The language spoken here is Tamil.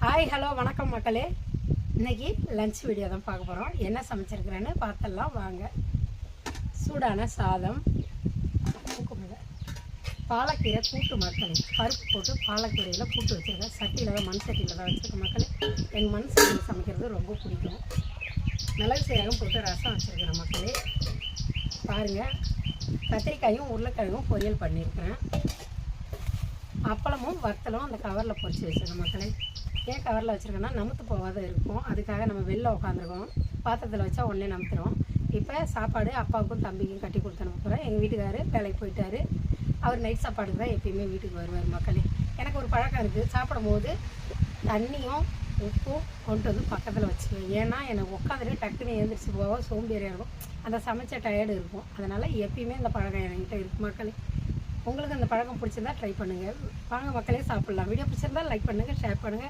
ஹாய் ஹலோ வணக்கம் மக்களே. இன்றைக்கி லஞ்ச் வீடியோ தான் பார்க்க போகிறோம். என்ன சமைச்சிருக்கிறேன்னு பார்த்தெல்லாம் வாங்க. சூடான சாதம், பாலக்கீரை கூட்டு மக்களே. பருப்பு போட்டு பாலக்கீரையில் கூட்டு வச்சுருக்கேன். சட்டியில் தான், மண் சட்டியில் தான் வச்சுருக்கேன் மக்களே. எங்கள் மண் சட்டியில் சமைக்கிறது ரொம்ப பிடிக்கும். மிளகு சீரகம் போட்டு ரசம் வச்சுருக்கிறேன் மக்களே. பாருங்கள், கத்திரிக்காயும் உருளைக்கிழங்கும் பொரியல் பண்ணியிருக்கிறேன். அப்பளமும் வத்தலும் அந்த கவரில் பொரிச்சு வச்சுருக்கேன் மக்களே. ஏன் கவரில் வச்சுருக்கேன்னா நமுத்து போகாத இருக்கும், அதுக்காக நம்ம வெளில உட்காந்துருக்கோம். பாத்திரத்தில் வச்சா உடனே நமுத்துறோம். இப்போ சாப்பாடு அப்பாவுக்கும் தம்பிக்கும் கட்டி கொடுத்து அனுப்புகிறேன். எங்கள் வீட்டுக்காரர் வேலைக்கு போயிட்டார். அவர் நைட் சாப்பாடுக்கு தான் எப்பயுமே வீட்டுக்கு வருவார் மக்களே. எனக்கு ஒரு பழக்கம் இருக்குது, சாப்பிடும் போது தண்ணியும் உப்பும் கொண்டு வந்து பக்கத்தில் வச்சுக்குவேன். ஏன்னா எனக்கு உட்காந்துட்டு டக்குன்னு எழுந்திரிச்சு போக சோம்பேறியாக இருக்கும், அந்த சமைச்ச டயர்டு இருக்கும். அதனால் எப்பயுமே இந்த பழக்கம் என்கிட்ட இருக்குது மக்களே. உங்களுக்கு அந்த பழக்கம் பிடிச்சிருந்தா ட்ரை பண்ணுங்கள். வாங்க மக்களே சாப்பிட்லாம். வீடியோ பிடிச்சிருந்தா லைக் பண்ணுங்கள், ஷேர் பண்ணுங்கள்.